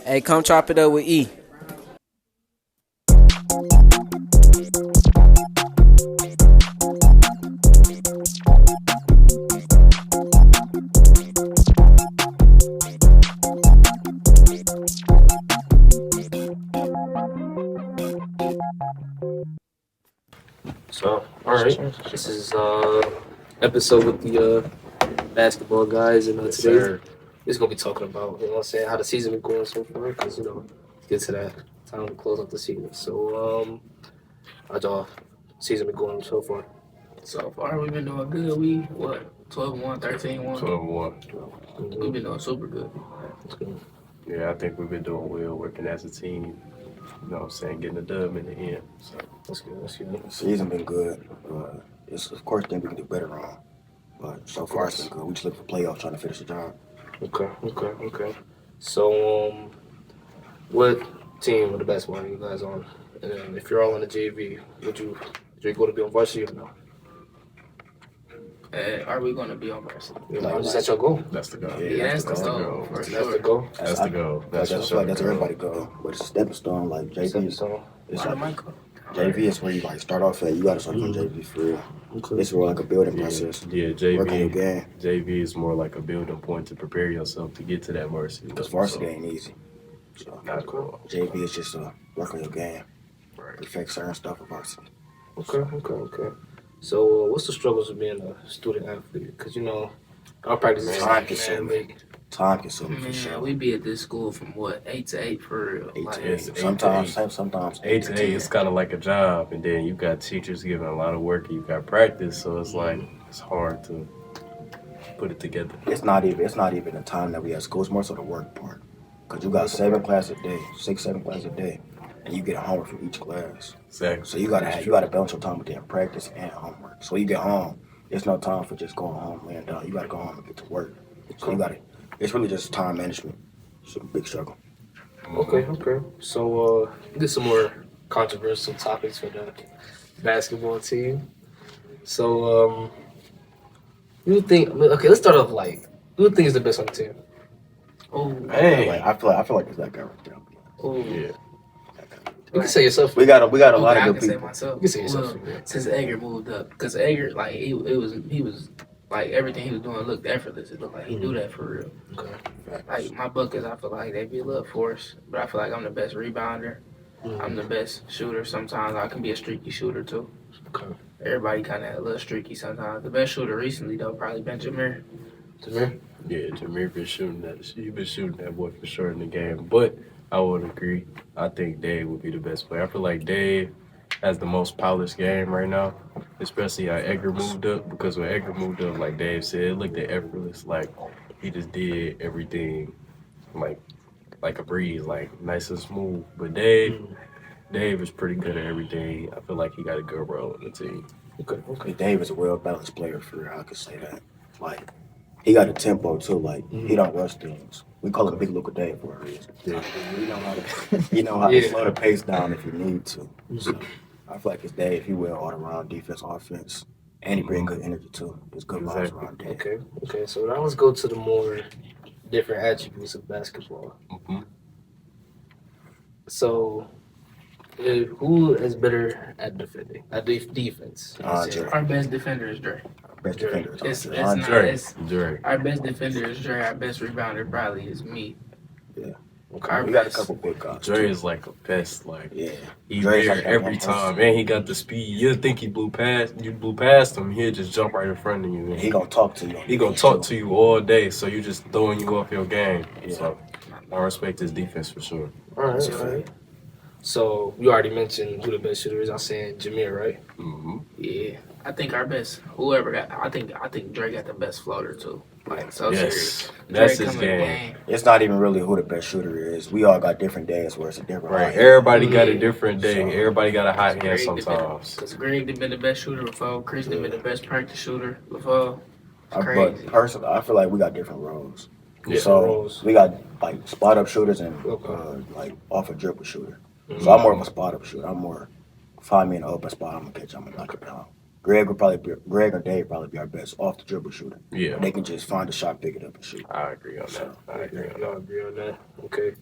Hey, come chop it up with E. So, all right, this is episode with the basketball guys, and Yes, today sir. we're gonna be talking about how the season been going so far, because get to that time to close out the season. So, how's y'all season been going so far? So far, we've been doing good. We, 12-1, 13-1. 12-1. We've been doing super good. That's good. Yeah, I think we've been doing well, working as a team. You know what I'm saying? Getting the dub in the end. So That's good. That's good. The season been good. It's of course things we can do better on, but so far it's been good. We just look for playoffs, trying to finish the job. Okay. So, what team are the best one you guys on? And then if you're all on the JV, would you go to be on varsity or no? Are we going to be on varsity? Is that your goal? that's the goal. Yeah, that's the That's the goal. goal. For That's sure. the goal. That's the goal. That's I for feel like sure. that's everybody go, but it's a stepping stone. Like JV, So, it's Why like Michael? JV is where you like start off at. You gotta start on JV for real. It's more like a building process. Yeah, Work on your game. JV is more like a building point to prepare yourself to get to that varsity. Because varsity ain't easy. So Not cool. JV is just work on your game. Right. Perfect certain stuff of varsity. Okay. So, what's the struggles of being a student athlete? Because our practice is Time consuming. Time consuming for Man, sure. we be at this school from 8 to 8 for real. 8 Like, to 8. It's 8 to Sometimes 8. 8 to 8, it's kind of like a job, and then you got teachers giving a lot of work, and you got practice, so it's like it's hard to put it together. It's not even the time that we at school. It's more so the work part. Cause you got 7 classes a day, 7 classes a day, and you get homework from each class. Exactly. So you gotta balance your time between practice and homework. So when you get home, there's no time for just going home, laying down. You gotta go home and get to work. So it's really just time management. It's a big struggle. Okay. So, get some more controversial topics for the basketball team. So, let's start off light. Who do you think is the best on the team? oh, Hey. I feel like it's that guy right there. oh. Yeah. You can say yourself. We got a lot I of can good say people. myself. You can say yourself. Well, since Edgar moved up, because Edgar, like he was like everything he was doing looked effortless. It looked like he do that for real. Okay. Like my buckets, I feel like they be a little forced, but I feel like I'm the best rebounder. I'm the best shooter. Sometimes I can be a streaky shooter too. Okay. Everybody kind of a little streaky sometimes. The best shooter recently though probably been Jamir. Jamir? Yeah, Jamir been shooting that. He been shooting that boy for sure in the game. But I would agree. I think Dave would be the best player. I feel like Dave has the most polished game right now, especially how Edgar moved up. Because when Edgar moved up, like Dave said, it looked effortless. Like he just did everything like a breeze, like nice and smooth. But Dave is pretty good at everything. I feel like he got a good role in the team. Okay. Dave is a well balanced player for real. I could say that. Like he got a tempo too. Like he don't rush things. We call him Big Luka Dave for a reason. Yeah. You know how to Yeah. slow the pace down if you need to. So I feel like it's Dave. He will all around defense, offense, and he bring good energy too. There's good vibes Exactly. around Dave. Okay. So now let's go to the more different attributes of basketball. Mhm. So, who is better at defending? At defense? Andre, Our best defender is Dre. best defender. It's Andre. not. Dre. It's, Dre. our best defender is Dre. Our best rebounder probably is me. Our We got a best- couple big guys. Dre too. is like a pest. Like Yeah. he Dre's there like that every one person. time, and he got the speed. You think you blew past him, he'll just jump right in front of you. And And he gonna talk to you. he gonna talk to you all day, so you just throwing you off your game. Yeah. So I respect his defense for sure. All right. So you already mentioned who the best shooter is. I'm saying Jamir, right? Mm-hmm. Yeah, I think our best. Whoever got, I think Dre got the best floater too. Like so serious. Yes, that's Dre his come in the game. It's not even really who the best shooter is. We all got different days where it's a different. Right, hot everybody got a Yeah. different day. Everybody got a hot hand Greg sometimes. Because Greg done been the best shooter before. Chris done been the best practice shooter before. But Crazy. personally, I feel like we got different roles. Yeah. So roles. we got like spot up shooters and Okay. like off a dribble shooter. So I'm more of a spot up shooter. I'm more find me in an open spot. I'm gonna catch. I'm gonna knock it down. Greg or Dave probably be our best off the dribble shooter. Yeah, They can just find a shot, pick it up, and shoot. I agree on that. I agree on Y'all that. agree on that? Okay.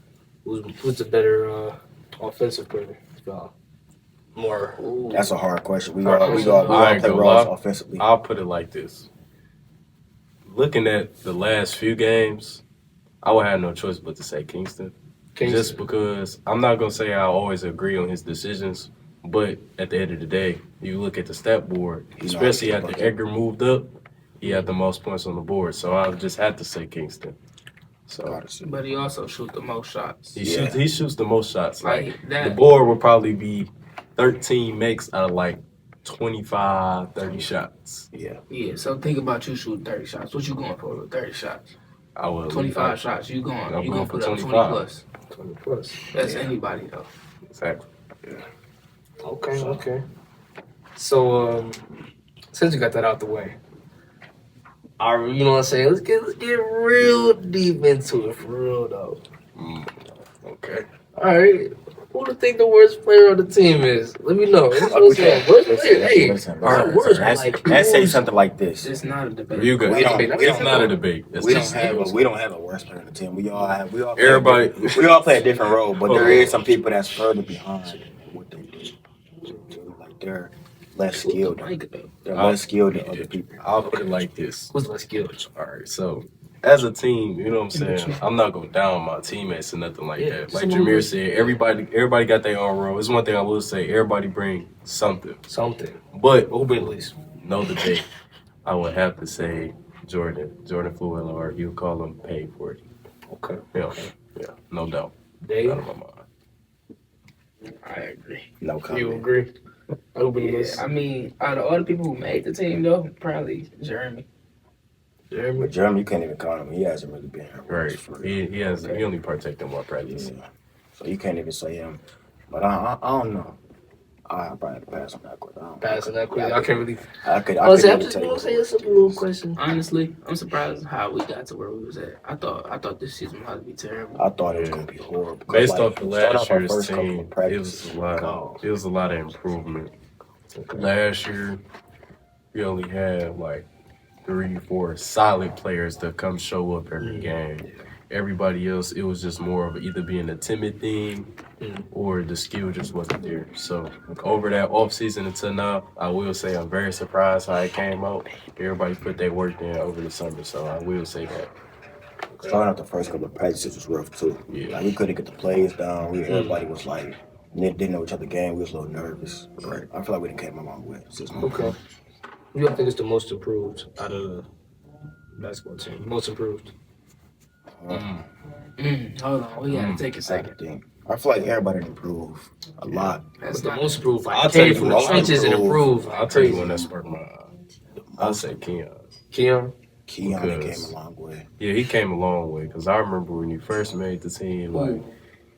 Who's the better offensive player? More. Ooh. That's a hard question. We Hard all question. I ain't play gonna roles lie. offensively. I'll put it like this. Looking at the last few games, I would have no choice but to say Kingston. Just because I'm not gonna say I always agree on his decisions, but at the end of the day, you look at the stat board, You know, especially I after think Edgar moved up, he had the most points on the board. So I just had to say Kingston. So gotta see. But he also shoot the most shots. he shoots the most shots. Like Like that. the board would probably be 13 makes out of like 25, 30 shots. Yeah. Yeah, so think about you shooting 30 shots. What you going for with 30 shots? I would 25 shots. You going I'm going put for up 20 25. plus. 20 plus. That's Yeah. anybody though. Exactly. Okay. So since you got that out the way, you know what I'm saying? Let's get real deep into it for real though. Okay. All right. Who do you think the worst player on the team is? Let me know. That's what I'm saying. Worst player. Hey, Listen, not worst, but like let's say who's- something like this. It's not a debate. You good. We don't- It's not a debate. It's We just- don't have a worst player on the team. We all play Everybody- we all play a different role, but there is some people that's further behind what they do. Like they're less skilled. They're less skilled than other people. I'll put it like this. Who's less skilled? All right, so as a team, you know what I'm saying? I'm not going down my teammates or nothing like that. Like Jamir said, everybody got their own role. It's one thing I will say, everybody bring something. But Who been least? no debate. I would have to say Jordan Fluell, or you call him paid for it. Okay. Yeah, no doubt. Dave, Out of my mind. I agree. No comment. you agree? Who been Yeah, least? I mean, out of all the people who made the team though, probably Jeremy. But Jeremy, you can't even count him. He hasn't really been here. Right. For He only partaked in one practice. Yeah. So you can't even say him. But I don't know. I probably have to pass on that quick. Passing that quick. I can't really. I could I'm even just tell you. gonna say a simple little question. Honestly, I'm surprised how we got to where we was at. I thought this season was to be terrible. I thought it was gonna be horrible. Based off the start last off our year's first couple team, of practices, it was a lot of improvement. Last year, we only had like 3-4 solid players that come show up every game. Everybody else, it was just more of either being a timid thing or the skill just wasn't there. So over that off season until now, I will say I'm very surprised how it came out. Everybody put their work in over the summer, so I will say that. Starting off the first couple of practices was rough too. Yeah. Like we couldn't get the plays down. Everybody was like didn't know each other game. We was a little nervous. Right. I feel like we didn't came a long way. Okay. You don't think it's the most improved out of the basketball team? Most improved. Hold on, we gotta take a second. Thing. I feel like everybody improved a lot. That's But the not most improved, like I'll tell came you from the most trenches and improved. I'll tell you one that sparked my eye. I'll say Keon. Keon. Keon Because- came a long way. Yeah, he came a long way because I remember when he first made the team, like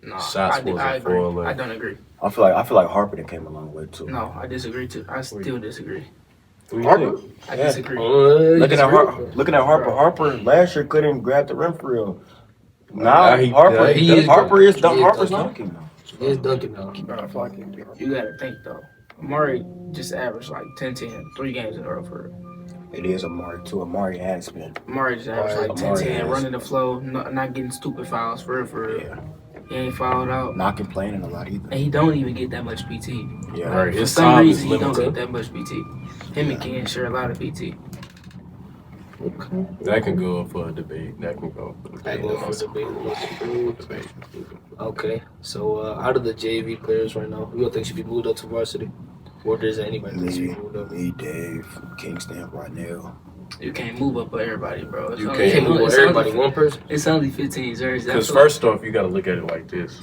No, Shots I wasn't agree. falling. I don't agree. I feel like Harper done came a long way too. No, I disagree too. I still disagree. who you Harper. think? I Yeah. disagree. Looking at Harper. Harper last year couldn't grab the rim for real. Now Harper's dunking. He is dunking now. You gotta think though. Amari just averaged like 10-10, 3 games in a row for real. It is Amari too. Amari has been. Amari just averaged like Amari 10-10, has. running the flow, not getting stupid fouls for real. Yeah. He ain't fouled out. Not complaining a lot either. And he don't even get that much PT. Yeah. Right, For his some time is reason, he don't limited. get that much PT. Him and Ken share a lot of PT. That can go up for a debate. That can go. That goes for debate. Okay, so out of the JV players right now, who you think should be moved up to varsity? Or is there anybody that should be moved up? Me, Dave, Kingston, Rydell. You can't move up with everybody, bro. You You can't move with everybody, one person. It's only 15 jerseys. Because first off, you got to look at it like this.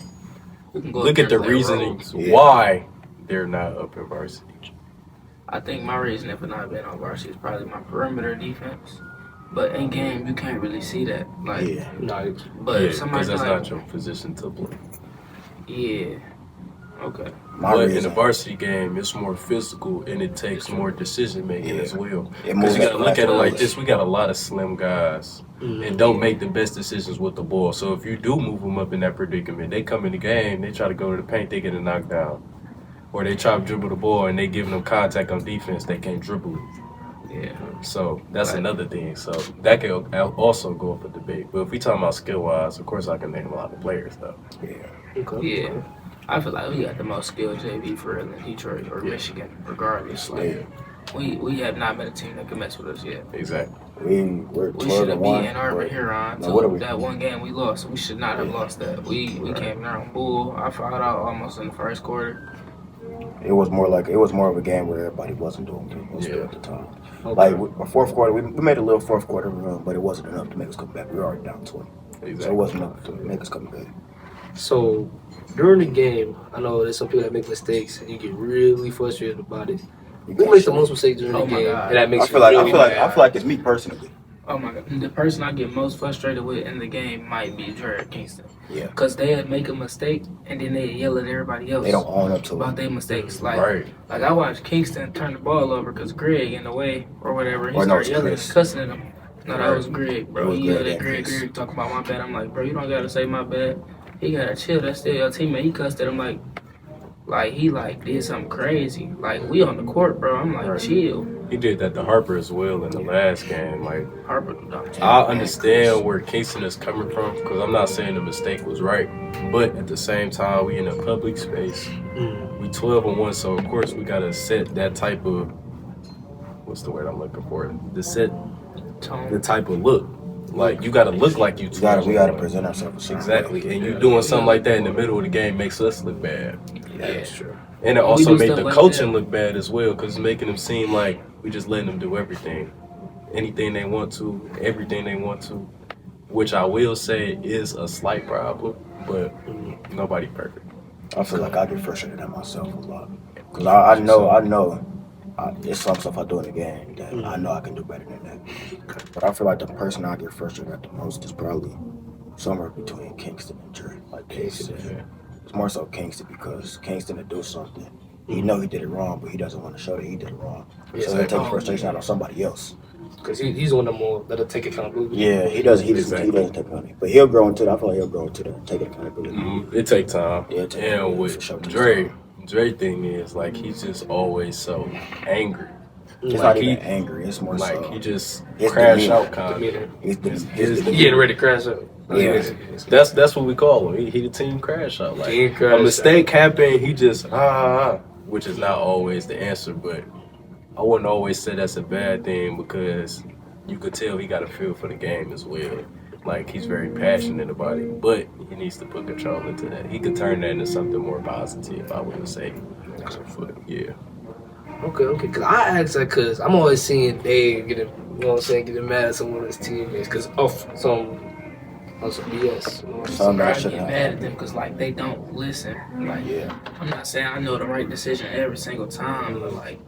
Look at the reasonings Yeah. why they're not up in varsity. I think my reason for not being on varsity is probably my perimeter defense. But in game, you can't really see that. Like, Yeah. No, but Yeah, if somebody's because that's like, not your position to play. yeah, okay. But in the varsity game, it's more physical and it takes more decision making as well. Because you got to look at it like this: we got a lot of slim guys and don't make the best decisions with the ball. So if you do move them up in that predicament, they come in the game, they try to go to the paint, they get a knockdown, or they try to dribble the ball and they giving them contact on defense, they can't dribble it. Yeah. So that's Right. another thing. So that could also go up for debate. But if we talking about skill wise, of course I can name a lot of players though. Yeah. Okay. Yeah. Okay. I feel like we got the most skilled JV for real in Detroit or Yeah. Michigan, regardless. Like we have not met a team that can mess with us yet. Exactly. We're We should 12 have and beat 1. Ann Arbor Huron Now, what are till we? that one game we lost. We should not have lost that. We Right. came there on bull. I fouled out almost in the first quarter. It was more of a game where everybody wasn't doing what they was Yeah. at the time. Okay. Like the fourth quarter, we made a little fourth quarter run, but it wasn't enough to make us come back. We were already down 20, so Exactly. it wasn't enough to make us come back. So during the game, I know there's some people that make mistakes and you get really frustrated about it. You Who can't makes the show- most mistakes during Oh the my game, God. and that makes I feel you like really mad? I feel like it's me personally. Oh my god. The person I get most frustrated with in the game might be Jared Kingston. Yeah. Cause they'd make a mistake and then they yell at everybody else They don't own up to about it. their mistakes. Like Right. like I watched Kingston turn the ball over because Greg in the way or whatever. He Or no, started it's yelling Chris. and cussing at him. No, that Right. was Greg, It bro. was He yelled Greg at and Greg. Chris. Greg talking about my bad. I'm like, bro, you don't gotta say my bad. He gotta chill. That's still your teammate. He cussed at him like he did something crazy. Like we on the court, bro. I'm like, Right. chill. He did that to Harper as well in the last game. Like Harper, I understand where Kingston is coming from because I'm not saying the mistake was right, but at the same time we in a public space. Mm. We 12 and 1, so of course we gotta set that type of what's the word I'm looking for? To set the tone. type of look. Like you gotta look like you 12 We gotta and 1. present ourselves a certain Exactly, way. and you doing something like that in the middle of the game makes us look bad. Yeah, that's true. And it We also do made stuff the like coaching that. look bad as well because it's making them seem like we just letting them do everything. Anything they want to, everything they want to, which I will say is a slight problem, but nobody perfect. I feel like I get frustrated at myself a lot because I know it's some stuff I do in the game that I know I can do better than that. But I feel like the person I get frustrated at the most is probably somewhere between Kingston and Dre. Like Kingston, it's more so Kingston because Kingston to do something, he know he did it wrong, but he doesn't want to show that he did it wrong. Yeah, So he'll take frustration out on somebody else. Because he's one of the more that'll take accountability. Yeah, he doesn't. He Exactly. doesn't take accountability, but he'll grow into that. I feel like he'll grow into that, take accountability. It take time. Yeah, it take And time, with for sure, it takes Dre, time. Dre thing is like he's just always so angry. It's Like not he, even angry. It's more like so. he just It's crash demeanor. out kind of. Demeanor. It's He getting ready to crash out. Yeah. That's what we call him. He the team crash out. Like Team crash a mistake happened, he just which is not always the answer, but I wouldn't always say that's a bad thing because you could tell he got a feel for the game as well. Like he's very passionate about it, but he needs to put control into that. He could turn that into something more positive, I would say. But yeah. Okay. Because I asked that because I'm always seeing Dave getting, you know what I'm saying, getting mad at some of his teammates because of some BS. You know what I'm Some I that get should mad have. at them because like they don't listen. Like Yeah. I'm not saying I know the right decision every single time, but like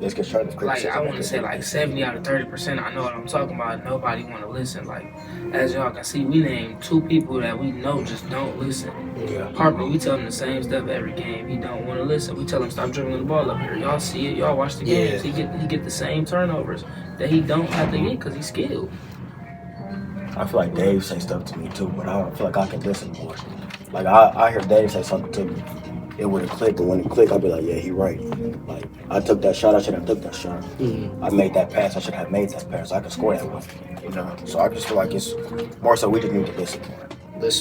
It's constructive criticism. I want to say like 70 out of 30%. I know what I'm talking about. Nobody want to listen. Like as y'all can see, we named 2 people that we know just don't listen. Yeah. Harper, we tell him the same stuff every game. He don't want to listen. We tell him stop dribbling the ball up here. Y'all see it. Y'all watch the games. Yeah. He get the same turnovers that he don't have to get because he's skilled. I feel like Dave say stuff to me too, but I don't feel like I can listen more. Like I hear Dave say something to me, it wouldn't click, but when it click, I'd be like, yeah, he right. Like I took that shot, I should have took that shot. I made that pass, I should have made that pass. I can score that one, you know. So I just feel like it's more so we just need to listen more.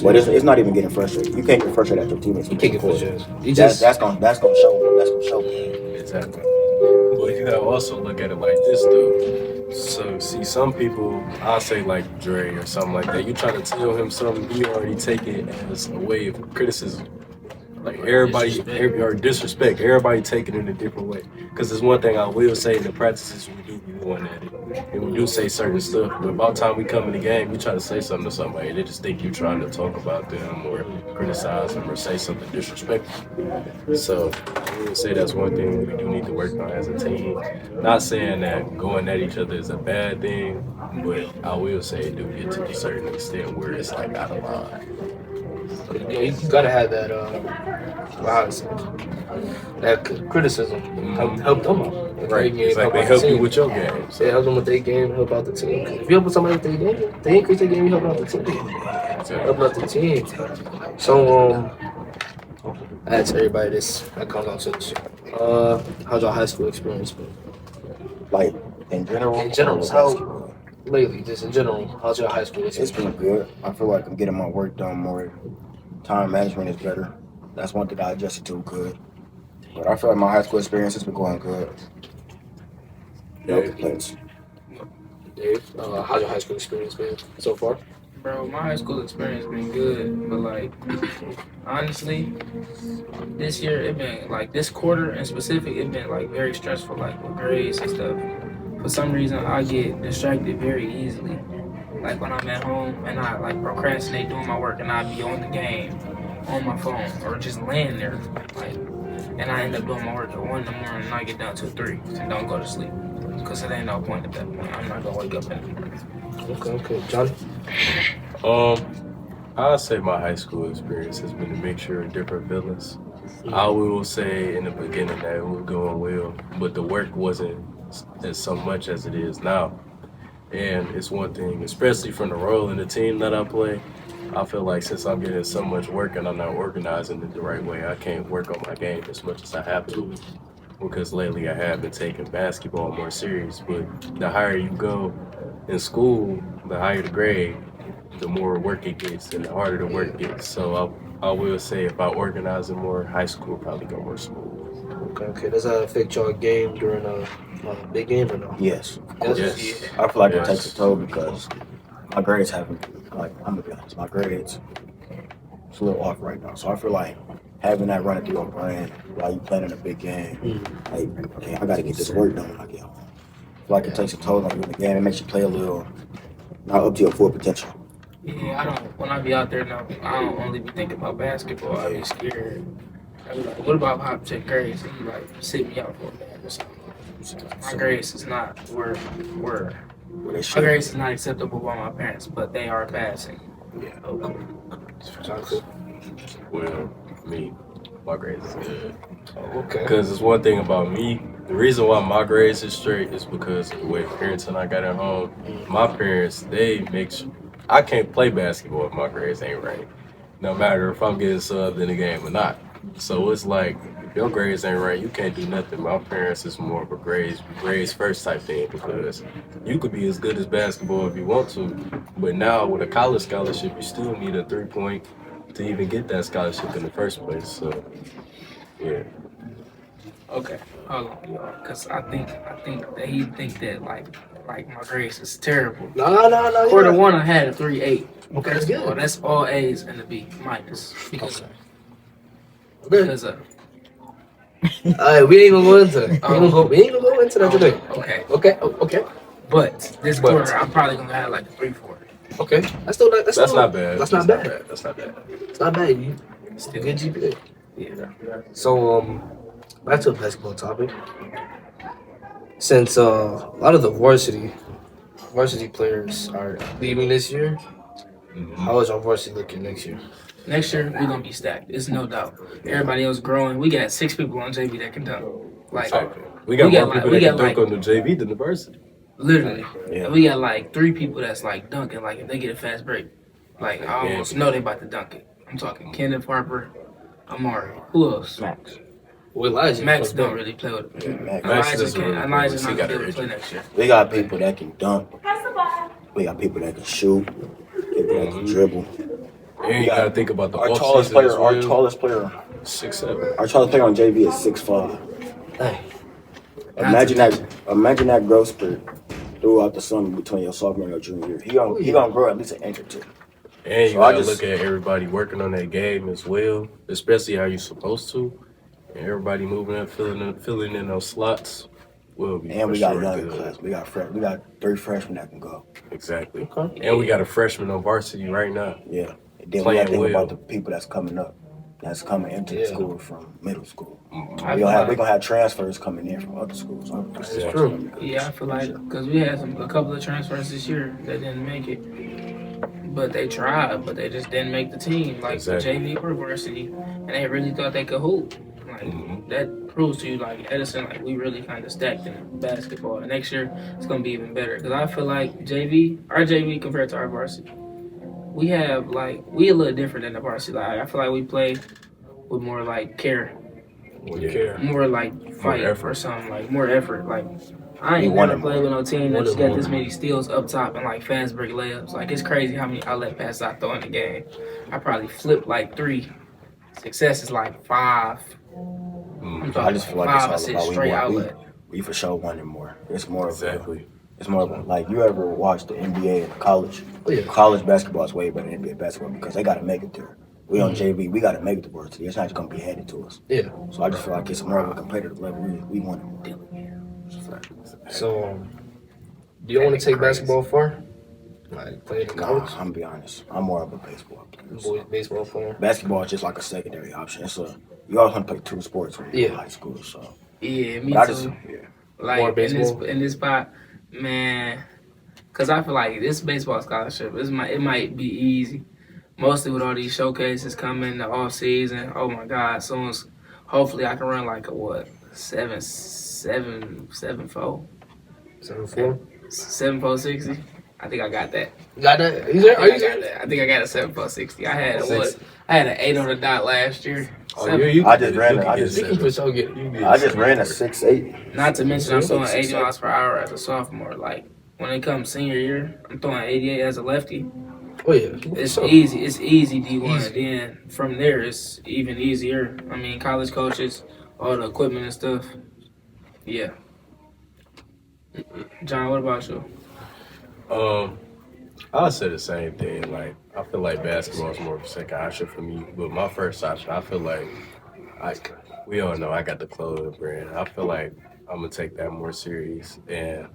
But it's not even getting frustrated. You can't get frustrated at your teammates. You can't get frustrated. You That's just gonna show. That's gonna show. Exactly. But you gotta also look at it like this, though. So, see, some people, I'll say like Dre or something like that, you try to tell him something, he already take it as a way of criticism. Like everybody, or disrespect, everybody take it in a different way. Because there's one thing I will say in the practices, we do be going at it. And we do say certain stuff, but about time we come in the game, you try to say something to somebody, they just think you're trying to talk about them or criticize them or say something disrespectful. So I would say that's one thing we do need to work on as a team. Not saying that going at each other is a bad thing, but I will say it do get to a certain extent where it's like out of line. yeah, you gotta have that that criticism. Help them out. If Right. they It's like out they the help you team. with your game. So. Yeah, help them with their game, help out the team. 'Cause if you help somebody with their game, they increase their game, you help out the team. Help out the team. So I ask everybody this that comes out to this. How's your high school experience been? Like In general, In general, or with how- basketball? Lately, just in general, how's your high school It's experience? been good. I feel like I'm getting my work done more. Time management is better. That's one thing I adjusted to good. But I feel like my high school experience has been going good. No complaints. Dave, how's your high school experience been so far? Bro, my high school experience been good, but like honestly, this year it been like this quarter in specific, it been like very stressful, like with grades and stuff. For some reason, I get distracted very easily. Like when I'm at home and I like procrastinate doing my work and I be on the game, on my phone, or just laying there, like, and I end up doing my work at 1 in the morning and I get down to 3 and don't go to sleep. Cause it ain't no point at that point. I'm not gonna wake up in the morning. Okay, Johnny. I'd say my high school experience has been a mixture of different feelings. I will say in the beginning that it was going well, but the work wasn't as so much as it is now. And it's one thing, especially from the role in the team that I play, I feel like since I'm getting so much work and I'm not organizing it the right way, I can't work on my game as much as I have to. Because lately I have been taking basketball more serious. But the higher you go in school, the higher the grade, the more work it gets and the harder the work gets. So I will say if I organize it more, high school probably go more smooth. Okay. Does that affect your game during a big game or no? Yes. Yes. I feel like it Yes. takes a toll because my grades haven't, like, I'm gonna be honest, my grades it's a little off right now. So I feel like having that running through your brain while you playing in a big game, like, okay, I gotta get this work done when I get home. I feel like it takes a toll on you in the game. It makes you play a little not up to your full potential. Yeah, I don't. When I be out there now, I don't only be thinking about basketball. I be scared. I be like, what about if I check grades and you like sit me out for a bad or something? My grades is not where Where they my should. grades is not acceptable by my parents, but they are passing. Yeah. Okay. Johnson. Well, me, my grades is good. Oh, okay. Because it's one thing about me. The reason why my grades is straight is because of the way parents and I got at home. My parents, they make sure I can't play basketball if my grades ain't right. No matter if I'm getting subbed in the game or not. So it's like if your grades ain't right, you can't do nothing. My parents is more of a grades first type thing because you could be as good as basketball if you want to, but now with a college scholarship, you still need a 3-point to even get that scholarship in the first place. So yeah. Okay, hold on, y'all, cause I think they think that like my grades is terrible. No. Quarter one, I had a 3.8. Okay, that's good. That's all A's and a B minus because Okay. because of Alright, we ain't gonna go into that. We ain't gonna go into that today. okay. Okay. But this But- quarter, I'm probably gonna have like a 3.4. Okay. That's still not. That's not bad. That's not bad. That's not bad. It's not bad. You Still, good GPA. yeah. So back to the basketball topic. Since a lot of the varsity players are leaving this year, how is our varsity looking next year? Next year we're gonna be stacked. It's no doubt. Everybody else growing. We got 6 people on JV that can dunk. Like Exactly. We got we more got people like- that we can got dunk like- on the JV than the varsity. literally, Yeah. and we got like 3 people that's like dunking. Like if they get a fast break, like I almost know they about to dunk it. I'm talking Kenneth Harper, Amari. Who else? Max. Well, Elijah. Max don't really play with it. Yeah, Max. Max Elijah doesn't can. really play. Elijah's He not got gonna be able an to play injury. next year. We got people that can dunk. We got people that can shoot. People that can dribble. And you gotta think about the Our offseason tallest player, as well. our tallest player, 6'7". our tallest player on JV is 6'5". Hey, Imagine that growth spurt throughout the summer between your sophomore and your junior year. He gonna grow at least an inch or two. And you So I gotta just- look at everybody working on that game as well, especially how you're supposed to. And everybody moving and filling in those slots will be And for we got sure younger good. class. We got 3 freshmen that can go. Exactly. Okay. And we got a freshman on varsity right now. Yeah. And then we Playing got to think well. about the people that's coming up. That's coming into the Yeah. school from middle school. I We're feel like- gonna have transfers coming in from other schools. That's true. Yeah, I feel like because we had a couple of transfers this year that didn't make it, but they tried, but they just didn't make the team, like Exactly. JV or varsity, and they really thought they could hoop. Like that proves to you, like Edison, like we really kind of stacked in basketball. And next year it's gonna be even better because I feel like our JV compared to our varsity, we a little different than the varsity. Like I feel like we play with more like care, When you care. more like fight effort. or something, like more effort. Like I We ain't won never it played with no team that Won just it got more. this many steals up top and like fast break layups. Like it's crazy how many outlet passes I throw in the game. I probably flipped like 3. Success is like 5. I'm Mm, I talking just feel like like it's 5 all assists about straight we outlet. we for sure wanted more. exactly. It's more of a, like, you ever watch the NBA and college? Oh, yeah. College basketball is way better than NBA basketball because they got to make it there. We on Mhm. JV, we got to make it to varsity. It's not just gonna be handed to us. Yeah. So I just feel like it's more of a competitive level. We want it daily. It's a fact. So, do you want to take Crazy. basketball far? Like play in Nah, college? I'm gonna be honest. I'm more of a baseball player. So Boys baseball player. basketball is just like a secondary option. You always want to play 2 sports when you're in Yeah. high school. So, Yeah, me but I just too. yeah. More Like baseball? in this spot, man. Cause I feel like this baseball scholarship, it might be easy. Mostly with all these showcases coming the off season. Oh my God! Soon as hopefully I can run like a what 7.4, 7'4". 7.460. I think I got that. You got that? Are you I there? think Are I you got there? that. I think I got a 7.460. I had a Six. what? I had an 8 on the dot last year. Oh, Seven. yeah, you I can just get it. ran You it. can I get just- You can for sure get it. You can get I just it. ran a 6'8". Not to mention I'm throwing 80 6'8". miles per hour as a sophomore. Like when it comes senior year, I'm throwing 88 as a lefty. Oh yeah. It's So, easy. It's easy D1. Easy. Then from there, it's even easier. I mean, college coaches, all the equipment and stuff. Yeah. John, what about you? I'll say the same thing. Like, I feel like basketball is more of a second option for me. But my first option, I feel like, we all know I got the clothing brand. I feel like I'm going to take that more serious. And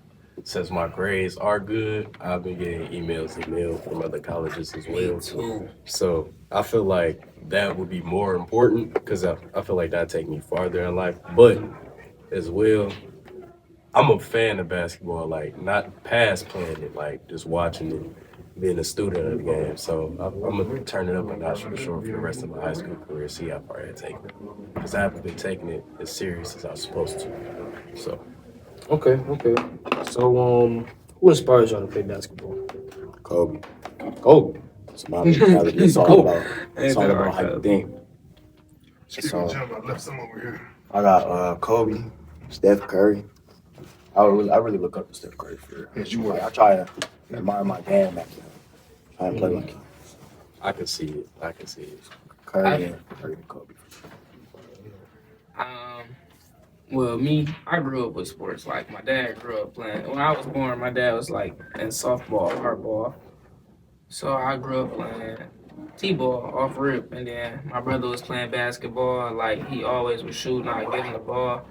since my grades are good, I've been getting emails and mail from other colleges as Me well. too. So I feel like that would be more important because I feel like that'd take me farther in life. But as well, I'm a fan of basketball, like not past playing it, like just watching it, being a student of the game. So I'm gonna turn it up a notch for sure for the rest of my high school career, see how far I take it. Because I haven't been taking it as serious as I was supposed to. So okay. So, who inspires y'all to play basketball? Kobe. Kobe. It's my mentality. It's all Kobe. about. It's all about how you think. So I left some over here. I got Kobe, Steph Curry. I really look up to Steph Curry for. Yes, you were. Like, I try to admire my game like him. Try and play like him. I can see it. I can see it. Curry and Kobe. Well, me, I grew up with sports. Like my dad grew up playing. When I was born, my dad was like in softball, hardball. So I grew up playing t-ball off rip, and then my brother was playing basketball. Like he always was shooting, I give him the ball,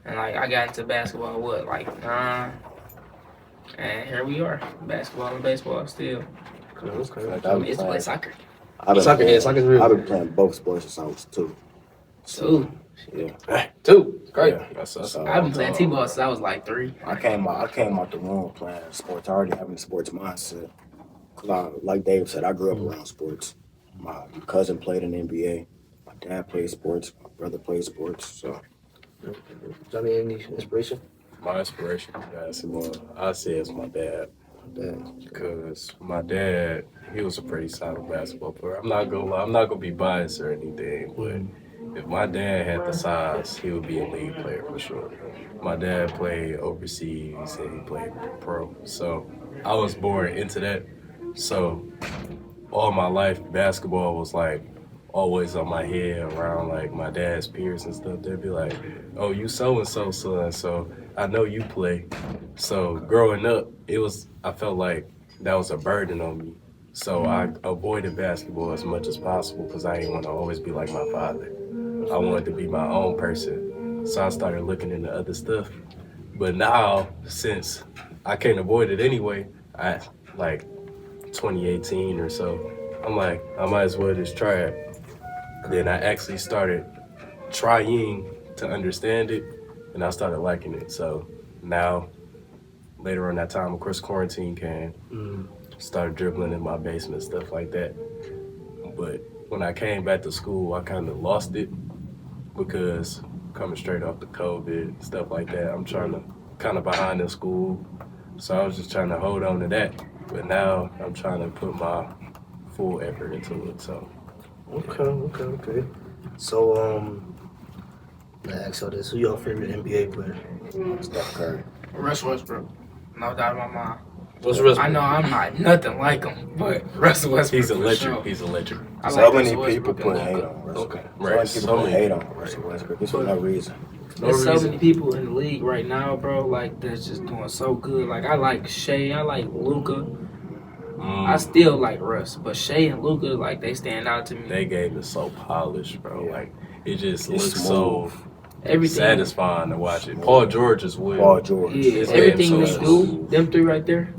and like I got into basketball like 9, and here we are, basketball and baseball still. Okay. Like, I used to play soccer Soccer's real. I've been playing both sports since I was 2. too. Yeah. Two. Great. Yeah, that's So, I've been playing t-ball since I was like 3. I came out the womb playing sports. I already having a sports mindset. 'Cause like Dave said, I grew up around sports. My cousin played in the NBA. My dad played sports. My brother played sports. So Johnny, any inspiration? my inspiration in basketball, I say it's my dad. Because my dad, he was a pretty solid basketball player. I'm not gonna lie, I'm not gonna be biased or anything, but if my dad had the size, he would be a league player for sure. My dad played overseas and he played pro, so I was born into that. So all my life, basketball was like always on my head around like my dad's peers and stuff. They'd be like, "Oh, you so and so son, so I know you play." So growing up, I felt like that was a burden on me. So I avoided basketball as much as possible because I didn't want to always be like my father. I wanted to be my own person. So I started looking into other stuff. But now, since I can't avoid it anyway, I like 2018 or so, I'm like, I might as well just try it. Then I actually started trying to understand it, and I started liking it. So now, later on that time, of course, quarantine came. Started dribbling in my basement, stuff like that. But when I came back to school, I kind of lost it because coming straight off the COVID, stuff like that, I'm trying to kind of behind in school. So I was just trying to hold on to that. But now I'm trying to put my full effort into it. So Okay. So, I ask y'all this: who your favorite NBA player? Steph Curry. Russell Westbrook, no doubt in my mind. What's the rest? I know I'm not nothing like him, but Russell Westbrook. He's for electric. sure. He's electric. I So like many Russell people Westbrook put and hate Luka. on Russell. Okay. So Right. many people So put many hate on people, Russell right. Westbrook. It's for no reason. No There's so reason. many people in the league right now, bro. Like that's just doing so good. Like I like Shea, I like Luka. I still like Russ, but Shea and Luka, like they stand out to me. They game is so polished, bro. Yeah. Like it just It's looks smooth. so Everything, satisfying to watch it. Smooth. Paul George as well. Paul George. yeah, His everything game they so do, smooth. them three right there,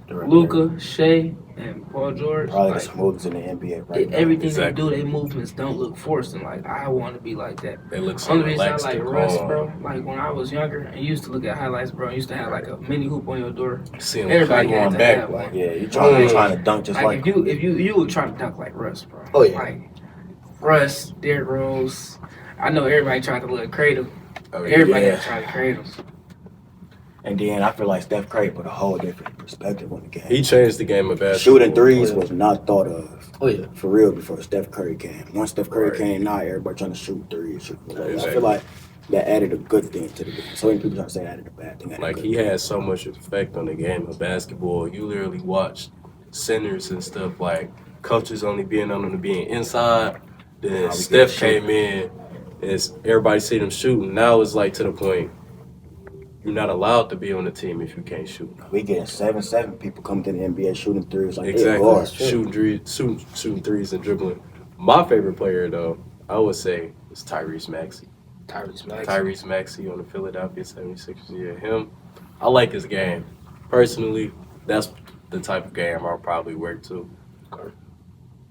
Luka, Shea, and Paul George. Probably Like, the smoothest in the NBA right now. everything Exactly. they do, their movements don't look forced, and like I want to be like that. They look so Only reason I relaxed like and Russ, calm. bro, like when I was younger and used to look at highlights, bro, I used to have like a mini hoop on your door. Seeing the Everybody shot had going to back, have like one. Yeah, you trying to dunk just Like, like if you would try to dunk like Russ, bro. Oh, yeah. Like Russ, Derrick Rose. I know everybody tried to look creative. oh, Everybody yeah. had tried to create them. And then I feel like Steph Curry put a whole different perspective on the game. He changed the game of basketball. Shooting threes Oh, yeah. was not thought of Oh yeah. for real before Steph Curry came. Once Steph Curry Right. came, now everybody trying to shoot threes. Shoot I Exactly. feel like that added a good thing to the game. So many people trying to say that added a bad thing. Added a Like good he thing. had so much effect on the game of basketball. You literally watched centers and stuff like coaches only being on them to being inside. Then How we Steph get came in, and everybody see them shooting. Now it's like to the point you're not allowed to be on the team if you can't shoot. We getting 7-7 people coming to the NBA shooting threes like Exactly, they guards. shooting threes and dribbling. My favorite player though, I would say, is Tyrese Maxey. Tyrese Maxey on the Philadelphia 76ers. Yeah, him. I like his game. Personally, that's the type of game I'll probably work to. Okay.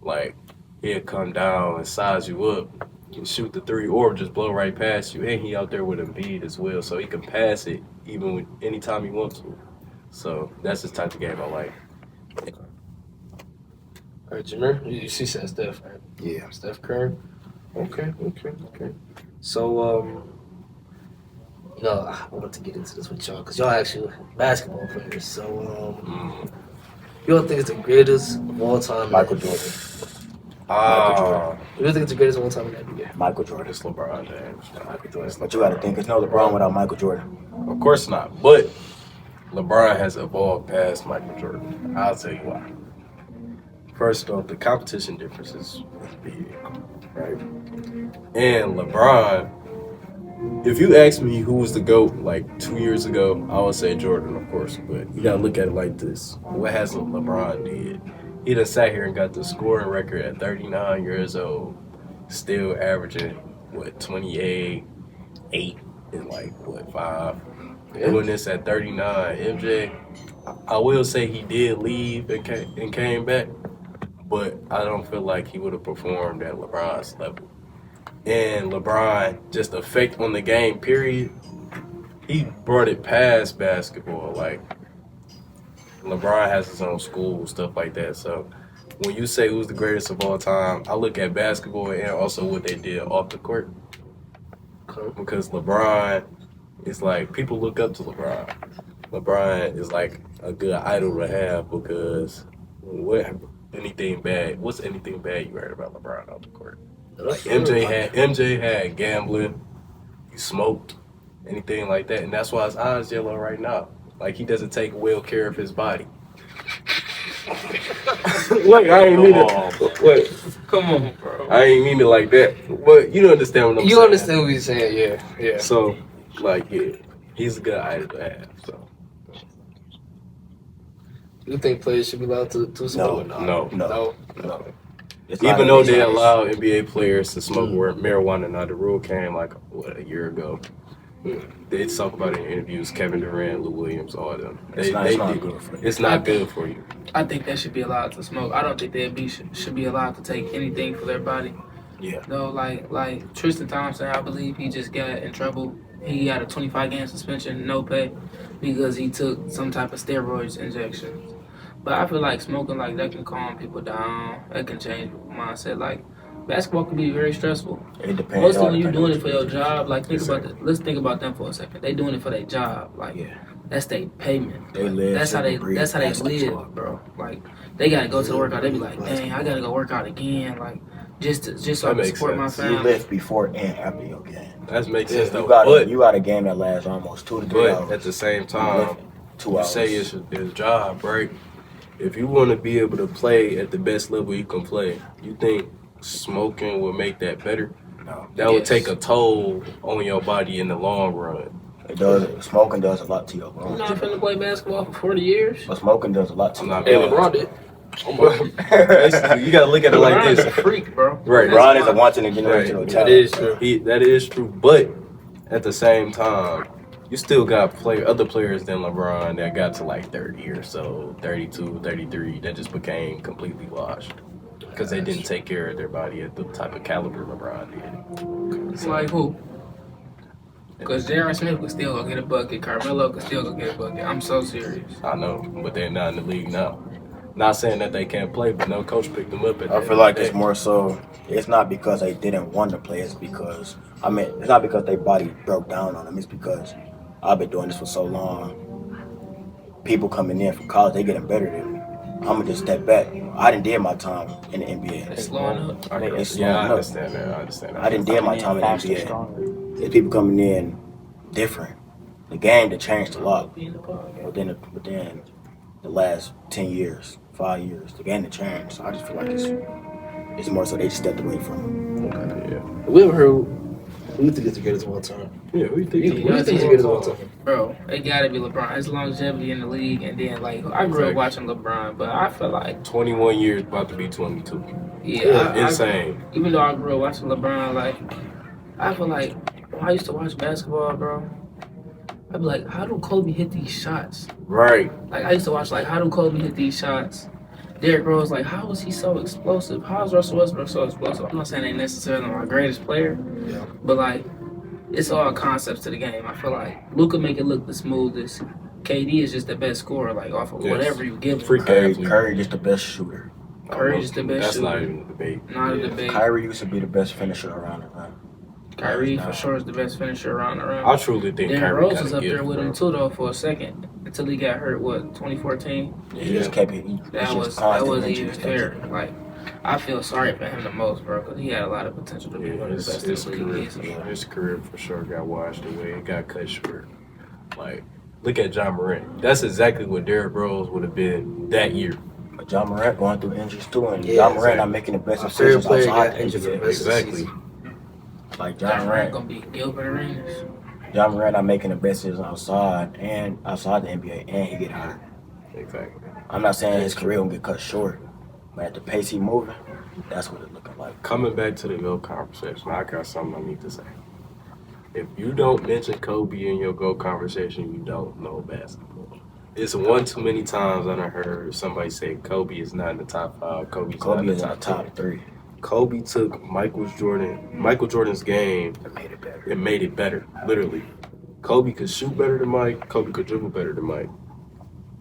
Like, he'll come down and size you up and shoot the three or just blow right past you. And he out there with Embiid as well, so he can pass it even with, anytime he wants to. So that's the type of game I like. All right, Jamir, you see Steph, right? Yeah. Steph Curry. Okay. So, I want to get into this with y'all because y'all actually basketball players. So, you don't think it's the greatest of all time? Michael Jordan. You don't think it's the greatest of all time in the NBA? Michael Jordan. It's LeBron James. Michael Jordan. But you got to think, it's no LeBron without Michael Jordan. Of course not, but LeBron has evolved past Michael Jordan. I'll tell you why. First off, the competition difference is big, right? And LeBron, if you ask me who was the GOAT like 2 years ago, I would say Jordan, of course. But you gotta look at it like this: what hasn't LeBron did? He done sat here and got the scoring record at 39 years old, still averaging 28, 8, and 5. Doing this at 39. MJ, I will say he did leave and came back, but I don't feel like he would have performed at LeBron's level. And LeBron, just effect on the game, period, he brought it past basketball. Like, LeBron has his own school, stuff like that. So when you say who's the greatest of all time, I look at basketball and also what they did off the court. Because LeBron is like, people look up to LeBron. LeBron is like a good idol to have because what's anything bad you heard about LeBron off the court? Like MJ had gambling, he smoked, anything like that, and that's why his eyes yellow right now. Like he doesn't take well care of his body. Wait, I ain't mean it. Wait, Come on, bro. I ain't mean it like that. But you understand what I'm saying. You understand what he's saying? Yeah. So, he's a good idol to have. So You think players should be allowed to smoke? No. It's not Even though a- they allow NBA players to smoke marijuana, now the rule came a year ago. They talk about it in interviews. Kevin Durant, Lou Williams, all of them. It's not good for you. It's not good for you. I think they should be allowed to smoke. I don't think should be allowed to take anything for their body. Yeah. No, like Tristan Thompson, I believe he just got in trouble. He got a 25-game suspension, no pay, because he took some type of steroids injections. But I feel like smoking like that can calm people down. That can change people's mindset. Like basketball can be very stressful. It depends. Mostly on when you're doing it what for you your do. job, like let's think about them for a second. They doing it for their job. Like Yeah. that's their payment. They Like, live, that's how sleep, they and breathe that's how they basketball. live, bro. Like they gotta go to the workout. They be like, dang, I gotta go work out again. Like just so That I can makes support my sense. You family. live before and after your game. That makes sense though. You got a game that lasts almost 2 to 3 but hours. at the same You time, live 2 you hours. say it's his job, right? If you want to be able to play at the best level you can play, you think smoking will make that better? No. That would Yes. take a toll on your body in the long run. It does. Smoking does a lot to your I'm bones. not finna play basketball for 40 years. But smoking does a lot to I'm your not Hey, bad. LeBron did. Basically, you gotta look at it like LeBron's this. a freak, bro. Right. LeBron That's is a why. once in a generational Right. talent. That is true. That is true, but at the same time, you still got other players than LeBron that got to like 30 or so, 32, 33, that just became completely washed because they didn't take care of their body at the type of caliber LeBron did. It's like who? Because Jaron Smith could still go get a bucket. Carmelo could still go get a bucket. I'm so serious. I know, but they're not in the league now. Not saying that they can't play, but no coach picked them up. I feel like it's more so. It's not because they didn't want to play. It's because it's not because their body broke down on them. It's because I've been doing this for so long. People coming in from college, they getting better than me. I'm gonna just step back. I didn't did my time in the NBA. It's slowing up. I understand that. I didn't did my time in the NBA. There's people coming in different. The game that changed a lot within the last 10 years, 5 years. The game that changed. So I just feel like it's more so they just stepped away from it. Okay, yeah. We ever heard who you think is the greatest of all time? Yeah, who you think? Who you think is the greatest of all time? Bro, it gotta be LeBron. His longevity in the league, and then like I grew up watching LeBron, but I feel like 21 years, about to be 22. Insane. Even though I grew up watching LeBron, like I feel like when I used to watch basketball, bro, I'd be like, how do Kobe hit these shots? Right. Like I used to watch like how do Kobe hit these shots? Derrick Rose, like how is he so explosive? How is Russell Westbrook so explosive? I'm not saying they necessarily my greatest player, Yeah. but like it's all concepts to the game. I feel like Luka make it look the smoothest. KD is just the best scorer, like off of Yes. whatever you give him. Freak athlete. Curry just the best shooter. Curry is the best That's shooter. not even a debate. Not a Yeah. debate. Kyrie used to be the best finisher around the rim. Kyrie Nah. for sure is the best finisher around the rim. I truly think Derrick Kyrie Rose got was a up there gift, with bro. him too though for a second until he got hurt. What 2014? He just kept it. That wasn't even fair. Like I feel sorry for him the most, bro, because he had a lot of potential to be one of the best in His the league. career, easily. his career for sure got washed away. It got cut short. Like, look at Jamir. That's exactly what Derrick Rose would have been that year. But John Morant going through injuries too, and Yeah, John Morant exactly. not making the best My favorite decisions player outside got the injured for the NBA. rest of the Exactly. season. Like John John Morant Morant, gonna be Gilbert Arenas. John Morant not making the best decisions outside the NBA, and he get hurt. Exactly. I'm not saying his career gonna get cut short, but at the pace he moving, that's what it looking like. Coming back to the GOAT conversation, I got something I need to say. If you don't mention Kobe in your GOAT conversation, you don't know basketball. It's one too many times I done heard somebody say Kobe is not in the top 5. Kobe Kobe is is in not the in the top top 3. 10. Kobe took Michael Jordan's game That made it better. and made it better, literally. Kobe could shoot better than Mike. Kobe could dribble better than Mike.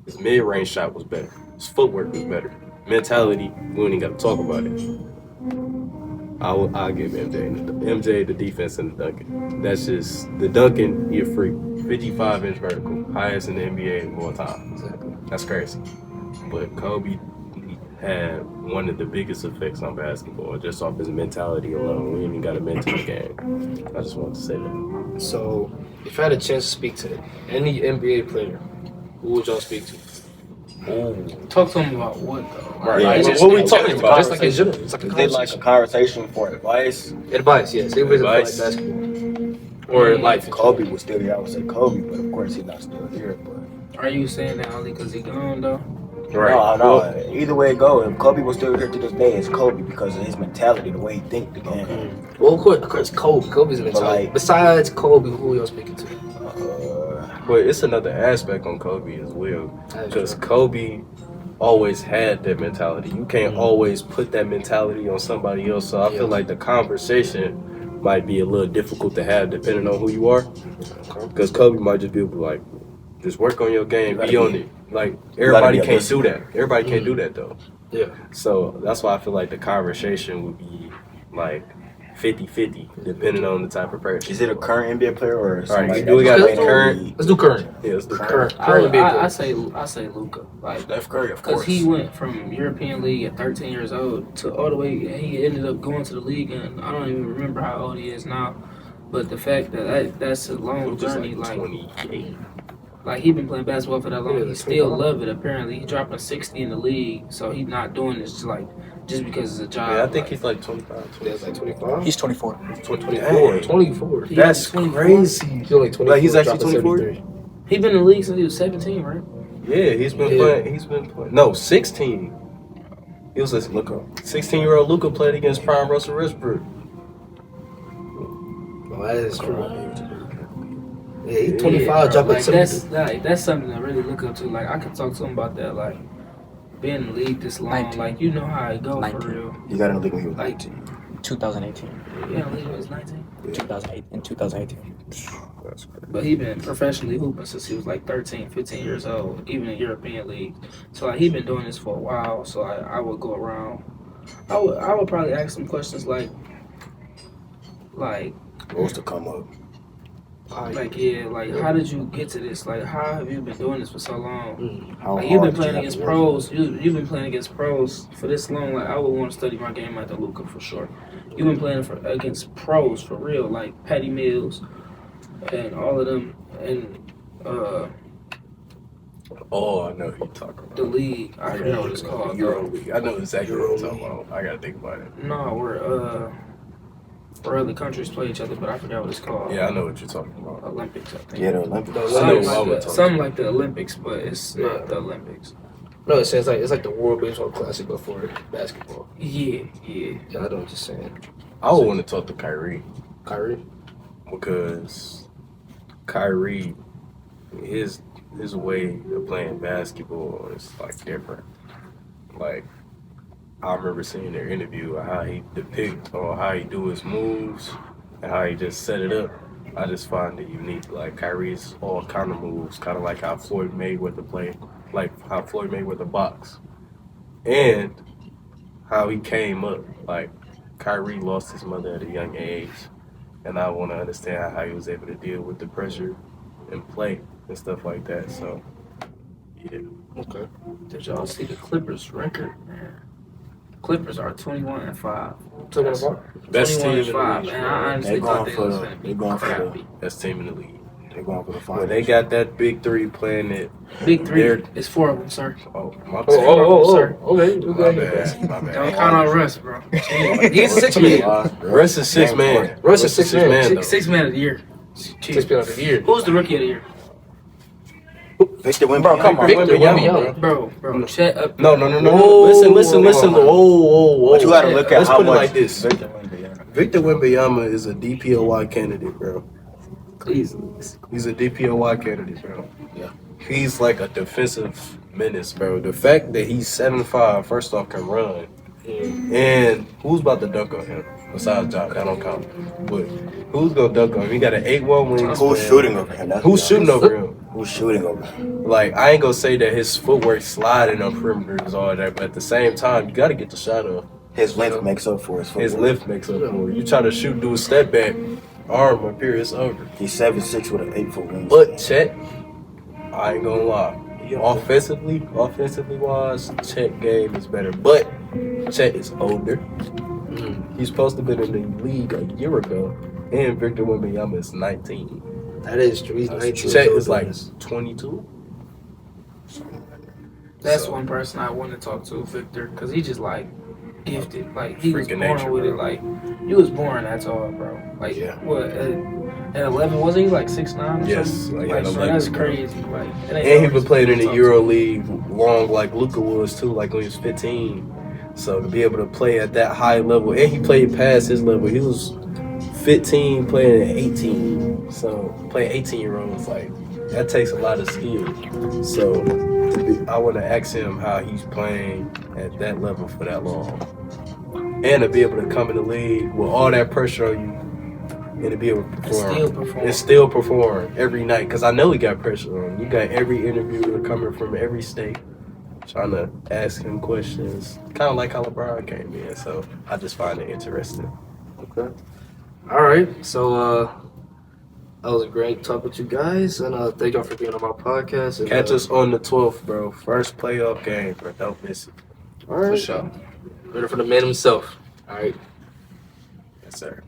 His mid-range shot was better. His footwork was better. Mentality, we don't even got to talk about it. I'll give MJ the defense and the dunking. That's just the dunking. He a freak. 55-inch vertical, highest in the NBA of all time. Exactly. That's crazy. But Kobe had one of the biggest effects on basketball just off his mentality alone. We even got a mental game. I just wanted to say that. So, if I had a chance to speak to any NBA player, who would y'all speak to? Talk to him about what though? Right. Like, What just- we talking about? Just like in general. It's like a Is it like a conversation for advice? advice, yes. It was Advice. like basketball. Or life. in Kobe was still here. I would say Kobe, but of course he's not still here. But Are you saying that only because he gone though? no. Either way it go, if Kobe was still here to this day, it's Kobe because of his mentality, the way he think the game. general. Well, of course, Kobe. Kobe's mentality. like- Besides Kobe, who y'all speaking to? But it's another aspect on Kobe as well. That's Because true. Kobe always had that mentality. You can't always put that mentality on somebody else. So I feel like the conversation might be a little difficult to have depending on who you are. Because Kobe might just be able to like, just work on your game, be on it. Like everybody be a can't do listener. that. Everybody can't do that though. Yeah. So that's why I feel like the conversation would be like 50-50, depending on the type of person. Is it a current NBA player or somebody do we got that current? Let's do current. Yeah, it's the Current. current. I say Luka. Like, Steph Curry, of because course. he went from European League at 13 years old to all the way, he ended up going to the league, and I don't even remember how old he is now. But the fact that's a long Luka's journey, like like 28. Like he been playing basketball for that long. Yeah, He that's still 25. love it. Apparently, he dropping 60 in the league, so he's not doing this just because it's a job. Yeah, I think like, he's like 25. Yeah, it's like 25. He's 24. 24. 24. He That's was 24. crazy. He's only 24. Like, he's actually dropping 24? 73. He been in the league since he was 17, right? Yeah, he's been Yeah. playing. He's been playing. No, 16. He was a 16-year-old Luka played against prime Russell Westbrook. Oh, that is true. Yeah, he's 25, dropping like 73. that's something to really look up to. Like I could talk to him about that. Like being in the league this long, 19. like you know how it go 19. for real. You got in the league when he was Like 19. 2018. Yeah, in the league when he was 19. 2008. In 2018. That's crazy. But he been professionally hooping since he was like 13, 15 years old, even in European league. So like he been doing this for a while. So I would go around. I would probably ask him questions like What's to come up? how did you get to this? Like how have you been doing this for so long? How Like you've been hard did playing you have against to work? pros. You've been playing against pros for this long. Like I would want to study my game after Luka for sure. You've been playing against pros for real, like Patty Mills and all of them, and Oh, I know who you're talking about. the league. I forget what it's called. Euro though. League. I know exactly what you're talking about. I gotta think about it. No, where other countries play each other, but I forgot what it's called. Yeah, I know what you're talking about. Olympics, I think. Yeah, the Olympics. I know Something what like, we're the, talking something like the Olympics, but it's Yeah. not the Olympics. No, it's like the World Baseball Classic before basketball. Yeah. Yeah, I know what you're saying. I would want to talk to Kyrie Kyrie. because Kyrie, his way of playing basketball is like different. Like I remember seeing their interview of how he depict or how he do his moves and how he just set it up. I just find it unique. Like Kyrie's all kind of moves, kind of like how Floyd Mayweather play, like how Floyd Mayweather box, and how he came up. Like Kyrie lost his mother at a young age, and I want to understand how he was able to deal with the pressure and play and stuff like that. So, yeah. Okay. Did y'all see the Clippers record, man? Clippers are 21-5. Talking about Best team in the 21-5, league. and I honestly They thought going they for was the- going to they be going for the- crappy. Best team in the league. They're going for the When finals. they got that big three playing it. Big three. They're- It's 4 of them, sir. Oh, my bad. Sir. Okay. My bad. My Don't bad. count on Russ, bro. He's Six 6 man. man. Russ is 6 man. Russ is six man. though. Six man of the year. 6 man of the year. Who's the rookie of the year? Victor Wembanyama. Bro, come on. Victor Wembanyama, Wembanyama. bro. Bro, Chet up. No. Whoa, Listen. Whoa. But you got to look at Let's how put it much like this. Victor Wembanyama. Victor Wembanyama is a DPOY candidate, bro. Please. He's a DPOY candidate, bro. Yeah. He's like a defensive menace, bro. The fact that he's 7'5", first off, can run. And who's about to dunk on him? Besides John, I don't count. But who's gonna dunk on him? He got an 8'1" wingspan. Who's shooting over him? That's Who's the shooting honest. over him? Who's shooting over him? Like, I ain't gonna say that his footwork sliding on perimeters all that, but at the same time, you gotta get the shot off. His length makes up for his footwork. His lift makes up for it. You try to shoot, do a step back, arm up here, it's over. He's 7'6" with an 8-foot wingspan. But Chet, I ain't gonna lie. Offensively wise, Chet game is better. But Chet is older. He's supposed to be in the league a year ago. And Victor Wembanyama is 19. That is true. He's 19. Chet is like 22. That's So- one person I want to talk to, Victor, because he just like gifted. Like he was Freaking born nature, with bro. it. Like he was born that tall, bro. Like Yeah. what? At 11, wasn't he like 6'9"? Or Yes, something? like, Like, at so 11, that's bro. crazy. Like, it ain't And he no been playing in the reason to Euro talk to League long like Luka was too, like when he was 15. So to be able to play at that high level, and he played past his level. He was 15 playing at 18. So playing 18-year-olds, like that takes a lot of skill. So I want to ask him how he's playing at that level for that long. And to be able to come in the league with all that pressure on you and to be able to perform. still perform. And still perform every night. Because I know he got pressure on him. You got every interviewer coming from every state trying to ask him questions. Kind of like how LeBron came in. So I just find it interesting. Okay. All right. So that was a great talk with you guys, and thank y'all for being on my podcast. And, Catch us on the 12th, bro. First playoff game, bro. Don't miss it. All For right. sure. Ready for the man himself. All right. Yes, sir.